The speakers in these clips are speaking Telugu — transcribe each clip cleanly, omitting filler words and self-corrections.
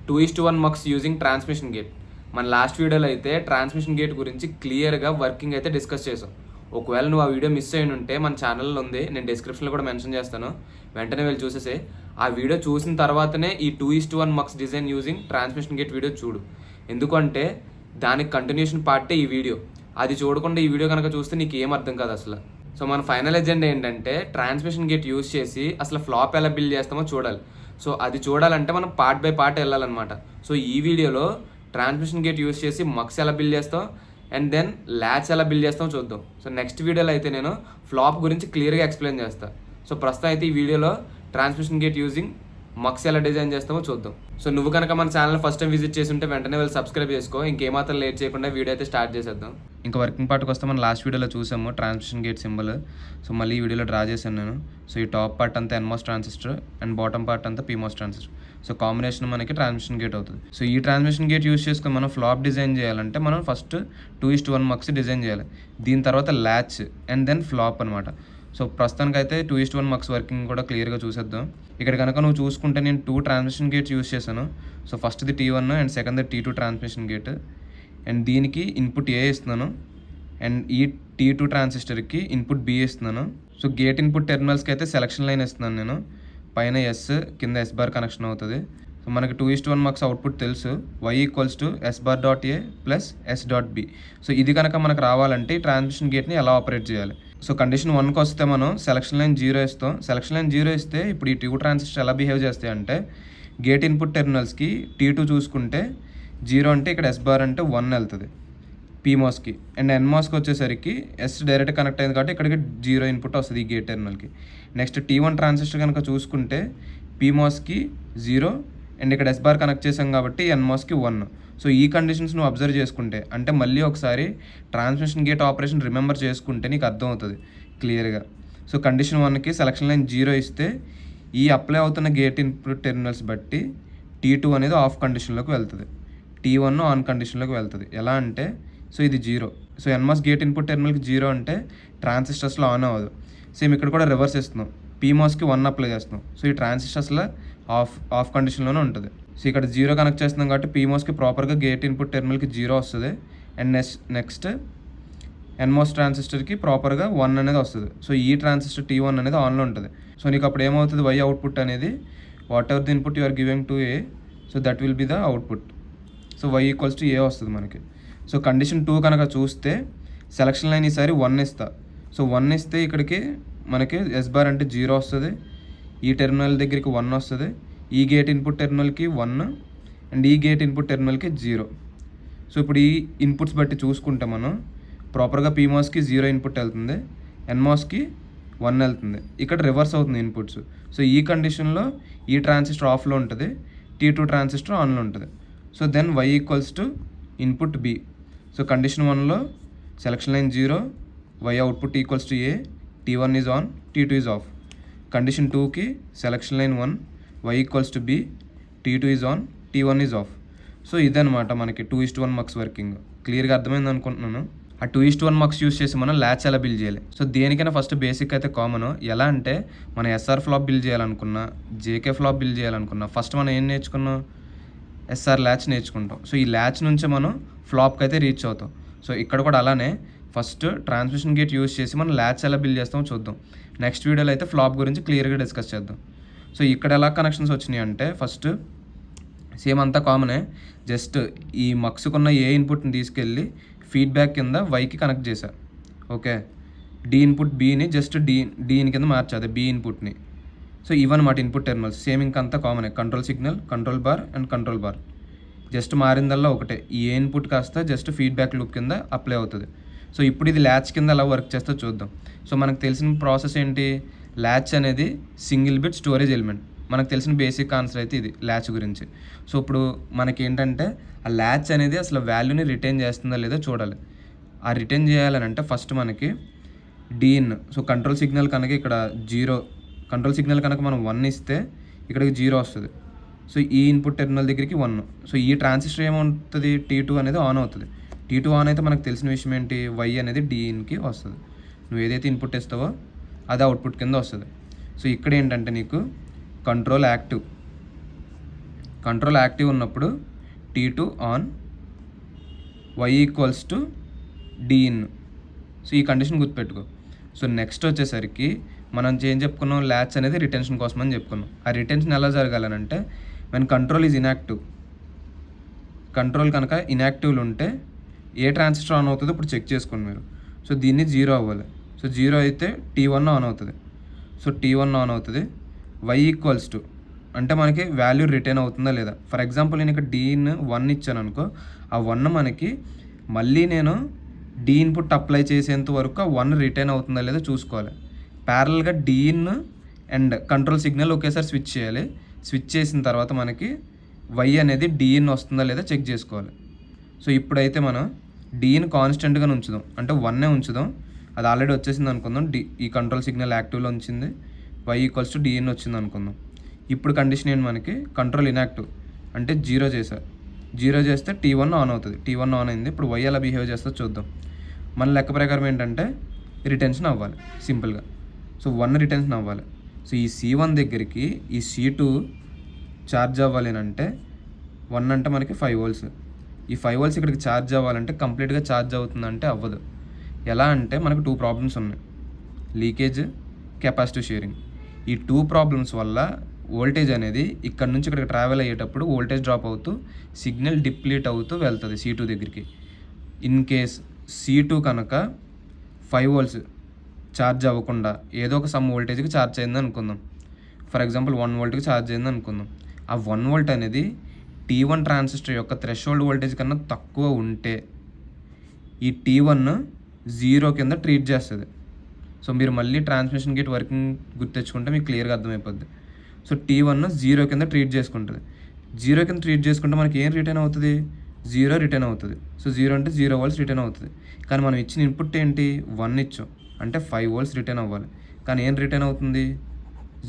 2:1 మక్స్ యూజింగ్ ట్రాన్స్మిషన్ గేట్. మన లాస్ట్ వీడియోలో అయితే ట్రాన్స్మిషన్ గేట్ గురించి క్లియర్గా వర్కింగ్ అయితే డిస్కస్ చేసాం. ఒకవేళ నువ్వు ఆ వీడియో మిస్ అయి ఉంటే మన ఛానల్లో ఉంది, నేను డిస్క్రిప్షన్లో కూడా మెన్షన్ చేస్తాను, వెంటనే వెళ్ళి చూసేసి ఆ వీడియో చూసిన తర్వాతనే ఈ 2:1 mux design using transmission gate video చూడు. ఎందుకంటే దానికి కంటిన్యూషన్ పార్టే ఈ వీడియో. అది చూడకుండా ఈ వీడియో కనుక చూస్తే నీకు ఏం అర్థం కాదు అసలు. సో మన ఫైనల్ ఎజెండా ఏంటంటే ట్రాన్స్మిషన్ గేట్ యూజ్ చేసి అసలు ఫ్లాప్ ఎలా బిల్డ్ చేస్తామో చూడాలి. సో అది చూడాలంటే మనం పార్ట్ బై పార్ట్ వెళ్ళాలన్నమాట. సో ఈ వీడియోలో ట్రాన్స్మిషన్ గేట్ యూజ్ చేసి మక్స్ ఎలా బిల్డ్ చేస్తాం అండ్ దెన్ ల్యాచ్ ఎలా బిల్డ్ చేస్తామో చూద్దాం. సో నెక్స్ట్ వీడియోలో అయితే నేను ఫ్లాప్ గురించి క్లియర్గా ఎక్స్ప్లెయిన్ చేస్తాను. సో ప్రస్తుతం అయితే ఈ వీడియోలో ట్రాన్స్మిషన్ గేట్ యూజింగ్ మక్స్ ఎలా డిజైన్ చేస్తామో చూద్దాం. సో నువ్వు కనుక మన ఛానల్ ఫస్ట్ టైం విజిట్ చేసి ఉంటే వెంటనే వెళ్ళి సబ్స్క్రైబ్ చేసుకో. ఇంకేమాత్రం లేట్ చేయకుండా వీడియో అయితే స్టార్ట్ చేసేద్దాం. ఇంకా వర్కింగ్ పార్ట్కి వస్తే మనం లాస్ట్ వీడియోలో చూసాము ట్రాన్స్మిషన్ గేట్ సింబల్. సో మళ్ళీ ఈ వీడియోలో డ్రా చేశాను నేను. సో ఈ టాప్ పార్ట్ అంతా ఎన్మోస్ ట్రాన్సిస్టర్ అండ్ బాటమ్ పార్ట్ అంతా పీమోస్ ట్రాన్సిస్టర్. సో కాంబినేషన్ మనకి ట్రాన్స్మిషన్ గేట్ అవుతుంది. సో ఈ ట్రాన్స్మిషన్ గేట్ యూస్ చేసుకుని మనం ఫ్లాప్ డిజైన్ చేయాలంటే మనం ఫస్ట్ 2:1 మక్స్ డిజైన్ చేయాలి. దీని తర్వాత ల్యాచ్ అండ్ దెన్ ఫ్లాప్ అనమాట. సో ప్రస్తుతానికి అయితే 2:1 మక్స్ వర్కింగ్ కూడా క్లియర్గా చూసేద్దాం. ఇక్కడ కనుక నువ్వు చూసుకుంటే నేను 2 ట్రాన్స్మిషన్ గేట్స్ యూస్ చేశాను. సో ఫస్ట్ది T1 అండ్ సెకండ్ది T2 ట్రాన్స్మిషన్ గేట్. అండ్ దీనికి ఇన్పుట్ ఏ ఇస్తున్నాను అండ్ ఈ T2 ట్రాన్సిస్టర్కి ఇన్పుట్ బి ఇస్తున్నాను. సో గేట్ ఇన్పుట్ టెర్మినల్స్కి అయితే సెలక్షన్ లైన్ ఇస్తున్నాను నేను. పైన ఎస్, కింద ఎస్ బార్ కనెక్షన్ అవుతుంది. సో మనకి 2:1 మక్స్ అవుట్పుట్ తెలుసు, y = s/.a + s.b. సో ఇది కనుక మనకు రావాలంటే ట్రాన్స్మిషన్ గేట్ని ఎలా ఆపరేట్ చేయాలి. సో కండిషన్ 1కి వస్తే మనం సెలక్షన్ లైన్ 0 ఇస్తాం. సెలక్షన్ లైన్ 0 ఇస్తే ఇప్పుడు ఈ 2 ట్రాన్సిస్టర్ ఎలా బిహేవ్ చేస్తాయి అంటే గేట్ ఇన్పుట్ టెర్మినల్స్కి T2 చూసుకుంటే 0 అంటే ఇక్కడ S బార్ అంటే 1 వెళ్తుంది పీమోస్కి. అండ్ ఎన్మోస్కి వచ్చేసరికి S డైరెక్ట్ కనెక్ట్ అయింది కాబట్టి ఇక్కడికి 0 ఇన్పుట్ వస్తుంది ఈ గేట్ టెర్మినల్కి. నెక్స్ట్ T1 ట్రాన్సిస్టర్ కనుక చూసుకుంటే పీమోస్కి 0 అండ్ ఇక్కడ S బార్ కనెక్ట్ చేసాం కాబట్టి ఎన్మోస్కి 1. సో ఈ కండిషన్స్ నువ్వు అబ్జర్వ్ చేసుకుంటే అంటే మళ్ళీ ఒకసారి ట్రాన్స్మిషన్ గేట్ ఆపరేషన్ రిమెంబర్ చేసుకుంటే నీకు అర్థమవుతుంది క్లియర్గా. సో కండిషన్ 1కి సెలక్షన్ లైన్ 0 ఇస్తే ఈ అప్లై అవుతున్న గేట్ ఇన్పుట్ టెర్మినల్స్ బట్టి T2 అనేది ఆఫ్ కండిషన్లోకి వెళ్తుంది, T1 ఆన్ కండిషన్లోకి వెళ్తుంది. ఎలా అంటే సో ఇది 0. సో ఎన్మాస్ గేట్ ఇన్పుట్ టెర్మినల్కి 0 అంటే ట్రాన్సిస్టర్స్లో ఆన్ అవ్వదు. సేమ్ ఇక్కడ కూడా రివర్స్ ఇస్తున్నాం, పీమోస్కి 1 అప్లై చేస్తున్నాం. సో ఈ ట్రాన్సిస్టర్స్లో ఆఫ్ కండిషన్లోనే ఉంటుంది. సో ఇక్కడ 0 కనెక్ట్ చేస్తున్నాం కాబట్టి పీమోస్కి ప్రాపర్గా గేట్ ఇన్పుట్ టెర్మినల్కి 0 వస్తుంది అండ్ నెక్స్ట్ ఎన్మోస్ ట్రాన్సిస్టర్కి ప్రాపర్గా 1 అనేది వస్తుంది. సో ఈ ట్రాన్సిస్టర్ T1 అనేది ఆన్లో ఉంటుంది. సో నీకు అప్పుడు ఏమవుతుంది, y అవుట్పుట్ అనేది whatever the input you are giving to A, so that will be the output. So y = a వస్తుంది మనకి. సో కండిషన్ 2 కనుక చూస్తే సెలక్షన్ లైన్ ఈసారి 1 ఇస్తా. సో 1 ఇస్తే ఇక్కడికి మనకి S బార్ అంటే 0 వస్తుంది, ఈ టెర్మినల్ దగ్గరికి 1 వస్తుంది, ఈ గేట్ ఇన్పుట్ టెర్మినల్కి 1 అండ్ ఈ గేట్ ఇన్పుట్ టెర్మినల్కి 0. సో ఇప్పుడు ఈ ఇన్పుట్స్ బట్టి చూసుకుంటే మనం ప్రాపర్గా పీమోస్కి 0 ఇన్పుట్ వెళ్తుంది, ఎన్మోస్కి 1 వెళ్తుంది. ఇక్కడ రివర్స్ అవుతుంది ఇన్పుట్స్. సో ఈ కండిషన్లో ఈ ట్రాన్సిస్టర్ ఆఫ్లో ఉంటుంది, T2 ట్రాన్సిస్టర్ ఆన్లో ఉంటుంది. So then y = input b. So condition 1లో selection line 0, y output = a, T1 is on, T2 is off. Condition 2కి selection line 1, y = b, T2 is on, T1 is off. So ఇదనమాట మనకి 2:1 మక్స్ వర్కింగ్. క్లియర్గా అర్థమైంది అనుకుంటున్నాను. ఆ 2:1 మక్స్ యూస్ చేసి మనం ల్యాచ్ ఎలా బిల్డ్ చేయాలి. సో దేనికైనా ఫస్ట్ బేసిక్ అయితే కామన్. ఎలా అంటే మనం SR ఫ్లాప్ బిల్డ్ చేయాలనుకున్నా, JK ఫ్లాప్ బిల్డ్ చేయాలనుకున్నా ఫస్ట్ మనం ఏం నేర్చుకున్నాం, SR ల్యాచ్ నేర్చుకుంటాం. సో ఈ ల్యాచ్ నుంచే మనం ఫ్లాప్కి అయితే రీచ్ అవుతాం. సో ఇక్కడ కూడా అలానే ఫస్ట్ ట్రాన్స్మిషన్ గేట్ యూస్ చేసి మనం ల్యాచ్ ఎలా బిల్డ్ చేస్తామో చూద్దాం. నెక్స్ట్ వీడియోలో అయితే ఫ్లాప్ గురించి క్లియర్గా డిస్కస్ చేద్దాం. సో ఇక్కడ ఎలా కనెక్షన్స్ వచ్చినాయి అంటే ఫస్ట్ సేమ్ అంతా కామనే, జస్ట్ ఈ మక్స్కున్న ఏ ఇన్పుట్ని తీసుకెళ్ళి ఫీడ్బ్యాక్ కింద వైకి కనెక్ట్ చేశా. ఓకే, డి ఇన్పుట్ బీని జస్ట్ డీని కింద మార్చాది బి ఇన్పుట్ని. సో ఇవన్నమాట ఇన్పుట్ టెర్మినల్స్. సేమ్ ఇంకంతా కామనే, control signal, control bar and control bar. Just మారిందల్లా ఒకటే, ఈ ఏ ఇన్పుట్ కాస్త జస్ట్ ఫీడ్బ్యాక్ లూప్ కింద అప్లై అవుతుంది. సో ఇప్పుడు ఇది ల్యాచ్ కింద ఎలా వర్క్ చేస్తో చూద్దాం. సో మనకు తెలిసిన ప్రాసెస్ ఏంటి, ల్యాచ్ అనేది సింగిల్ బిట్ స్టోరేజ్ ఎలిమెంట్. మనకు తెలిసిన బేసిక్ ఆన్సర్ అయితే ఇది ల్యాచ్ గురించి. సో ఇప్పుడు మనకి ఏంటంటే ఆ ల్యాచ్ అనేది అసలు వాల్యూని రిటైన్ చేస్తుందా లేదో చూడాలి. ఆ రిటైన్ చేయాలని అంటే ఫస్ట్ మనకి డీన్, సో కంట్రోల్ సిగ్నల్ కనుక ఇక్కడ 0, కంట్రోల్ సిగ్నల్ కనుక మనం 1 ఇస్తే ఇక్కడికి 0 వస్తుంది. సో ఈ ఇన్పుట్ టెర్మినల్ దగ్గరికి 1. సో ఈ ట్రాన్సిస్టర్ ఏమవుతుంది, T2 అనేది ఆన్ అవుతుంది. T2 ఆన్ అయితే మనకు తెలిసిన విషయం ఏంటి, y అనేది డీన్కి వస్తుంది. నువ్వు ఏదైతే ఇన్పుట్ ఇస్తావో అది అవుట్పుట్ కింద వస్తుంది. సో ఇక్కడ ఏంటంటే నీకు కంట్రోల్ యాక్టివ్, కంట్రోల్ యాక్టివ్ ఉన్నప్పుడు T2 on, y equals to D in. So ఈ కండిషన్ గుర్తుపెట్టుకో. సో నెక్స్ట్ వచ్చేసరికి మనం ఏం చెప్పుకున్నాం, ల్యాచ్ అనేది రిటెన్షన్ కోసం అని చెప్పుకున్నాం. ఆ రిటెన్షన్ ఎలా జరగాలనంటే when control is inactive, control కనుక ఇన్యాక్టివ్లు ఉంటే ఏ ట్రాన్సిస్టర్ ఆన్ అవుతుందో ఇప్పుడు చెక్ చేసుకోండి మీరు. సో దీన్ని 0 అవ్వాలి. సో 0 అయితే T1 ఆన్ అవుతుంది. సో T1 ఆన్ అవుతుంది. y ఈక్వల్స్ టు అంటే మనకి వాల్యూ రిటైన్ అవుతుందా లేదా. ఫర్ ఎగ్జాంపుల్ నేను ఇక్కడ D-ని 1 ఇచ్చాను అనుకో, ఆ 1 మనకి మళ్ళీ నేను D ఇన్పుట్ అప్లై చేసేంత వరకు ఆ 1 రిటైన్ అవుతుందా లేదా చూసుకోవాలి. ప్యారల్గా D-ఇన్ అండ్ కంట్రోల్ సిగ్నల్ ఒకేసారి స్విచ్ చేయాలి. స్విచ్ చేసిన తర్వాత మనకి y అనేది D-ఇన్ వస్తుందా లేదా చెక్ చేసుకోవాలి. సో ఇప్పుడైతే మనం D-ని కాన్స్టెంట్గా ఉంచుదాం, అంటే 1 ఉంచుదాం. అది ఆల్రెడీ వచ్చేసింది అనుకుందాం. ఈ కంట్రోల్ సిగ్నల్ యాక్టివ్లో ఉంచింది. y ఈక్వల్స్ టు D-ఇన్ వచ్చింది అనుకుందాం. ఇప్పుడు కండిషన్ ఏంటి, మనకి కంట్రోల్ ఇన్యాక్టివ్ అంటే 0 చేశారు. 0 చేస్తే T1 ఆన్ అవుతుంది. T1 ఆన్ అయింది. ఇప్పుడు y ఎలా బిహేవ్ చేస్తుందో చూద్దాం. మన లెక్క ప్రకారం ఏంటంటే రిటెన్షన్ అవ్వాలి సింపుల్గా. సో 1 రిటెన్షన్ అవ్వాలి. సో ఈ C1 దగ్గరికి ఈ C2 ఛార్జ్ అవ్వాలి అంటే 1 అంటే మనకి 5 volts. ఈ 5 volts ఇక్కడికి ఛార్జ్ అవ్వాలంటే కంప్లీట్గా ఛార్జ్ అవుతుందంటే అవ్వదు. ఎలా అంటే మనకు 2 ప్రాబ్లమ్స్ ఉన్నాయి, లీకేజ్, కెపాసిటివ్ షేరింగ్. ఈ 2 ప్రాబ్లమ్స్ వల్ల వోల్టేజ్ అనేది ఇక్కడ నుంచి ఇక్కడికి ట్రావెల్ అయ్యేటప్పుడు వోల్టేజ్ డ్రాప్ అవుతూ సిగ్నల్ డిప్లీట్ అవుతూ వెళ్తుంది C2 దగ్గరికి. ఇన్ కేస్ C2 కనుక 5 volts ఛార్జ్ అవ్వకుండా ఏదో ఒక సమ్ వోల్టేజ్కి ఛార్జ్ అయింది అనుకుందాం. ఫర్ ఎగ్జాంపుల్ 1 voltకి ఛార్జ్ అయింది అనుకుందాం. ఆ 1 volt అనేది T1 ట్రాన్సిస్టర్ యొక్క థ్రెషోల్డ్ వోల్టేజ్ కన్నా తక్కువ ఉంటే ఈ T1 0 కింద ట్రీట్ చేస్తుంది. సో మీరు మళ్ళీ ట్రాన్స్మిషన్ గేట్ వర్కింగ్ గుర్తెచ్చుకుంటే మీకు క్లియర్గా అర్థమైపోద్ది. సో T1 0 కింద ట్రీట్ చేసుకుంటుంది. 0 కింద ట్రీట్ చేసుకుంటే మనకి ఏం రిటర్న్ అవుతుంది, 0 రిటర్న్ అవుతుంది. సో 0 అంటే 0 volts రిటర్న్ అవుతుంది. కానీ మనం ఇచ్చిన ఇన్పుట్ ఏంటి, 1 ఇచ్చాం, అంటే 5 volts రిటర్న్ అవ్వాలి. కానీ ఏం రిటర్న్ అవుతుంది,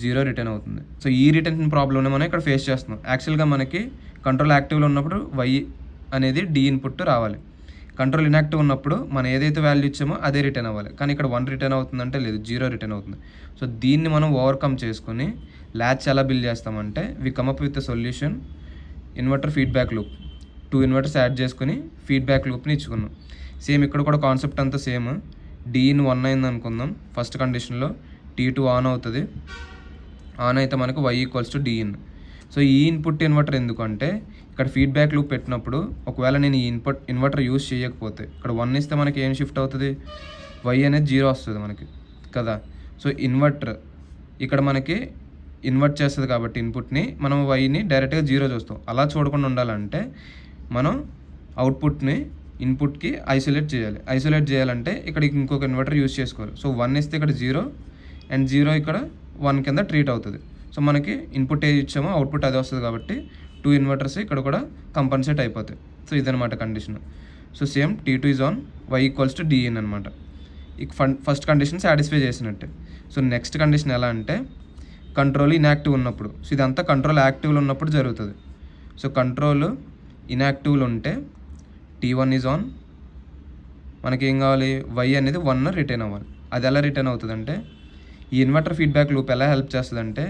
0 రిటర్న్ అవుతుంది. సో ఈ రిటర్న్ ప్రాబ్లమ్ని మనం ఇక్కడ ఫేస్ చేస్తున్నాం. యాక్చువల్గా మనకి కంట్రోల్ యాక్టివ్లో ఉన్నప్పుడు y అనేది D ఇన్పుట్ రావాలి. కంట్రోల్ ఇన్యాక్టివ్ ఉన్నప్పుడు మనం ఏదైతే వాల్యూ ఇచ్చామో అదే రిటర్న్ అవ్వాలి. కానీ ఇక్కడ 1 రిటర్న్ అవుతుందంటే లేదు, 0 రిటర్న్ అవుతుంది. సో దీన్ని మనం ఓవర్కమ్ చేసుకొని ల్యాచ్ ఎలా బిల్డ్ చేస్తామంటే we come up with solution inverter feedback loop. 2 inverters add చేసుకుని ఫీడ్బ్యాక్ లూప్ని ఇచ్చుకున్నాం. సేమ్ ఇక్కడ కూడా కాన్సెప్ట్ అంతా సేమ్. D-ఇన్ 1 అయింది అనుకుందాం. ఫస్ట్ కండిషన్లో T2 ఆన్ అవుతుంది. ఆన్ అయితే మనకు y ఈక్వల్స్ టు D-ఇన్. సో ఈ ఇన్పుట్ ఇన్వర్టర్ ఎందుకంటే ఇక్కడ ఫీడ్బ్యాక్ లూప్ పెట్టినప్పుడు ఒకవేళ నేను ఈ ఇన్వర్టర్ యూజ్ చేయకపోతే ఇక్కడ 1 ఇస్తే మనకి ఏం షిఫ్ట్ అవుతుంది, y అనేది 0 వస్తుంది మనకి కదా. సో ఇన్వర్టర్ ఇక్కడ మనకి ఇన్వర్ట్ చేస్తుంది కాబట్టి ఇన్పుట్ని మనం వైని డైరెక్ట్గా 0 చూస్తాం. అలా చూడకుండా ఉండాలంటే మనం అవుట్పుట్ని ఇన్పుట్కి ఐసోలేట్ చేయాలి. ఐసోలేట్ చేయాలంటే ఇక్కడ ఇంకొక ఇన్వర్టర్ యూజ్ చేసుకోవాలి. సో 1 ఇస్తే ఇక్కడ 0 అండ్ 0 ఇక్కడ 1 కింద ట్రీట్ అవుతుంది. సో మనకి ఇన్పుట్ ఏది ఇచ్చామో అవుట్పుట్ అదే వస్తుంది కాబట్టి 2 ఇన్వర్టర్స్ ఇక్కడ కూడా కంపన్సేట్ అయిపోతాయి. సో ఇదనమాట condition. So same T2 is on, y equals to D in అనమాట. ఇక ఫస్ట్ కండిషన్ సాటిస్ఫై చేసినట్టే. సో నెక్స్ట్ కండిషన్ ఎలా అంటే కంట్రోల్ ఇన్యాక్టివ్ ఉన్నప్పుడు. సో ఇదంతా కంట్రోల్ యాక్టివ్లో ఉన్నప్పుడు జరుగుతుంది. సో కంట్రోల్ ఇన్యాక్టివ్లో ఉంటే T1 ఈజ్ ఆన్, మనకి ఏం కావాలి, y అనేది 1 రిటర్న్ అవ్వాలి. అది ఎలా రిటర్న్ అవుతుంది అంటే ఈ ఇన్వర్టర్ ఫీడ్బ్యాక్ లూప్ ఎలా హెల్ప్ చేస్తుంది అంటే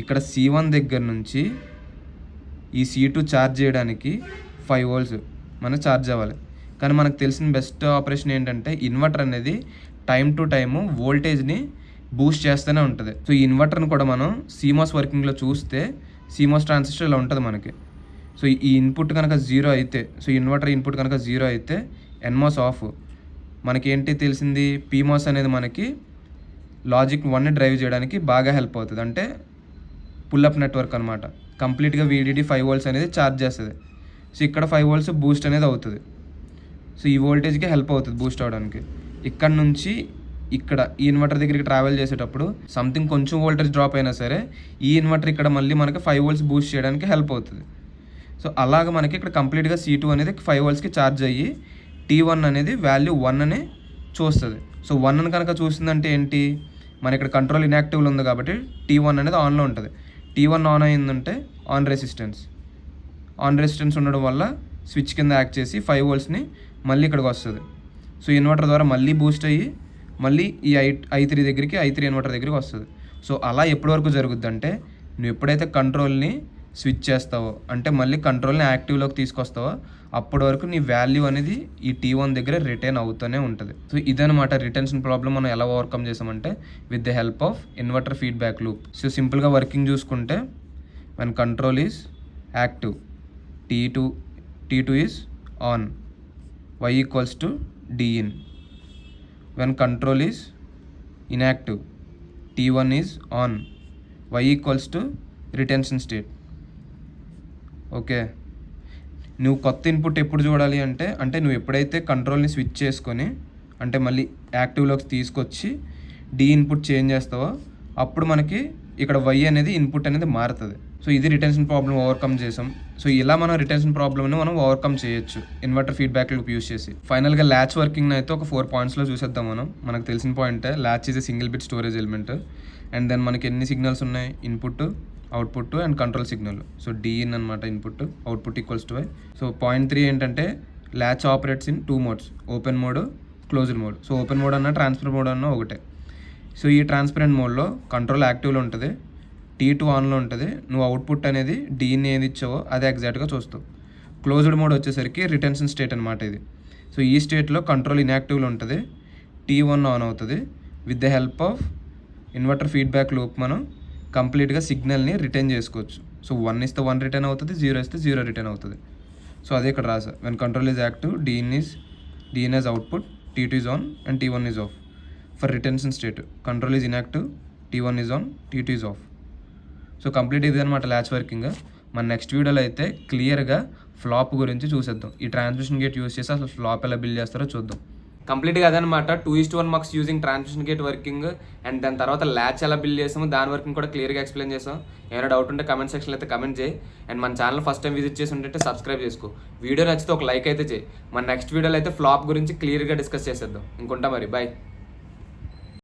ఇక్కడ C1 దగ్గర నుంచి ఈ C2 ఛార్జ్ చేయడానికి 5 volts మనం ఛార్జ్ అవ్వాలి. కానీ మనకు తెలిసిన బెస్ట్ ఆపరేషన్ ఏంటంటే ఇన్వర్టర్ అనేది టైం టు టైము వోల్టేజ్ని బూస్ట్ చేస్తూనే ఉంటుంది. సో ఈ ఇన్వర్టర్ని కూడా మనం CMOS వర్కింగ్లో చూస్తే CMOS ట్రాన్సిస్టర్ ఇలా ఉంటుంది మనకి. సో ఈ ఇన్పుట్ కనుక 0 అయితే, సో ఇన్వర్టర్ ఇన్పుట్ కనుక 0 అయితే NMOS ఆఫ్. మనకి ఏంటి తెలిసింది, PMOS అనేది మనకి లాజిక్ 1ని డ్రైవ్ చేయడానికి బాగా హెల్ప్ అవుతుంది. అంటే పుల్అప్ నెట్వర్క్ అనమాట. కంప్లీట్గా VDD 5 volts అనేది ఛార్జ్ చేస్తుంది. సో ఇక్కడ 5 volts బూస్ట్ అనేది అవుతుంది. సో ఈ వోల్టేజ్కి హెల్ప్ అవుతుంది బూస్ట్ అవడానికి. ఇక్కడ నుంచి ఇక్కడ ఈ ఇన్వర్టర్ దగ్గరికి ట్రావెల్ చేసేటప్పుడు సంథింగ్ కొంచెం వోల్టేజ్ డ్రాప్ అయినా సరే ఈ ఇన్వర్టర్ ఇక్కడ మళ్ళీ మనకి 5 volts బూస్ట్ చేయడానికి హెల్ప్ అవుతుంది. సో అలాగ మనకి ఇక్కడ కంప్లీట్గా C2 అనేది 5 voltsకి ఛార్జ్ అయ్యి T1 అనేది వాల్యూ 1 అని చూస్తుంది. సో 1 కనుక చూసిందంటే ఏంటి, మన ఇక్కడ కంట్రోల్ ఇన్యాక్టివ్లో ఉంది కాబట్టి T1 అనేది ఆన్లో ఉంటుంది. T1 ఆన్ అయిందంటే ఆన్ రెసిస్టెన్స్ ఉండడం వల్ల స్విచ్ కింద యాక్ట్ చేసి 5 voltsని మళ్ళీ ఇక్కడికి వస్తుంది. సో ఇన్వర్టర్ ద్వారా మళ్ళీ బూస్ట్ అయ్యి మళ్ళీ ఈ I3 దగ్గరికి, I3 ఇన్వర్టర్ దగ్గరికి వస్తుంది. సో అలా ఎప్పటి వరకు జరుగుద్ది అంటే నువ్వు ఎప్పుడైతే కంట్రోల్ని స్విచ్ చేస్తావో, అంటే మళ్ళీ కంట్రోల్ని యాక్టివ్లోకి తీసుకొస్తావో అప్పటి వరకు నీ వాల్యూ అనేది ఈ T1 దగ్గర రిటైన్ అవుతూనే ఉంటుంది. సో ఇదనమాట రిటెన్షన్ ప్రాబ్లం మనం ఎలా ఓవర్కమ్ చేసామంటే with the help of inverter feedback loop. So సింపుల్గా వర్కింగ్ చూసుకుంటే when control is active, T2 is on, y equals to d in. When control is inactive, T1 is on, y equals to retention state. Okay, నువ్వు కొత్త ఇన్పుట్ ఎప్పుడు చూడాలి అంటే నువ్వు ఎప్పుడైతే కంట్రోల్ని స్విచ్ చేసుకొని అంటే మళ్ళీ యాక్టివ్లోకి తీసుకొచ్చి డి ఇన్పుట్ చేంజ్ చేస్తావో అప్పుడు మనకి ఇక్కడ y అనేది ఇన్పుట్ అనేది మారుతుంది. సో ఇది రిటెన్షన్ ప్రాబ్లం ఓవర్కమ్ చేసాం. సో ఇలా మనం రిటెన్షన్ ప్రాబ్లమ్ని మనం ఓవర్కమ్ చేయొచ్చు ఇన్వర్టర్ ఫీడ్బ్యాక్ లూప్ యూస్ చేసి. ఫైనల్గా ల్యాచ్ వర్కింగ్ అయితే ఒక 4 పాయింట్స్లో చూసేద్దాం మనం. మనకు తెలిసిన పాయింటే latch is a single bit storage element and then మనకి ఎన్ని సిగ్నల్స్ ఉన్నాయి, input, output and control signal. So D in అనమాట input, output equals to y. So point 3 ఏంటంటే latch operates in 2 modes, open mode, closed mode. So open mode అన్న ట్రాన్స్ఫర్ మోడ్ అన్న ఒకటే. సో ఈ ట్రాన్స్పరెంట్ మోడ్లో కంట్రోల్ యాక్టివ్లో ఉంటుంది, T2 ఆన్లో ఉంటుంది, నువ్వు అవుట్పుట్ అనేది డిఇన్ ఏది ఇచ్చావో అదే ఎగ్జాక్ట్గా చూస్తావు. క్లోజ్డ్ మోడ్ వచ్చేసరికి రిటెన్షన్ స్టేట్ అనమాట ఇది. సో ఈ స్టేట్లో కంట్రోల్ ఇన్యాక్టివ్లో ఉంటుంది, T1 ఆన్ అవుతుంది. With the help of inverter feedback loop మనం కంప్లీట్గా సిగ్నల్ని రిటైన్ చేసుకోవచ్చు. సో 1 ఇస్తే 1 రిటర్న్ అవుతుంది, 0 ఇస్తే 0 రిటర్న్ అవుతుంది. సో అదే ఇక్కడ రాసా, when control is active, D in is output, T2 is on and T1 is off. For retention state control is inactive, T1 is on, T2 is off. So complete ఇది అనమాట ల్యాచ్ వర్కింగ్. మన నెక్స్ట్ వీడియోలో అయితే క్లియర్గా ఫ్లాప్ గురించి చూసేద్దాం. ఈ ట్రాన్స్మిషన్ గేట్ యూస్ చేసి అసలు ఫ్లాప్ ఎలా బిల్డ్ చేస్తారో చూద్దాం. కంప్లీట్గా అదనమాట 2:1 marks using transmission gate working and దాని తర్వాత ల్యాచ్ ఎలా బిల్డ్ చేసాము దాని వర్కింగ్ కూడా క్లియర్గా ఎక్స్ప్లెయిన్ చేసాం. ఏమైనా డౌట్ ఉంటే కమెంట్ సెక్షన్లో అయితే కమెంట్ చేయి. అండ్ మన ఛానల్ ఫస్ట్ టైం విజిట్ చేసి ఉంటే సబ్స్క్రైబ్ చేసుకో. వీడియో నచ్చితే ఒక లైక్ అయితే చేయి. మన నెక్స్ట్ వీడియోలో అయితే ఫ్లాప్ గురించి క్లియర్గా డిస్కస్ చేసేద్దాం. ఇంకొంటా మరి, బాయ్.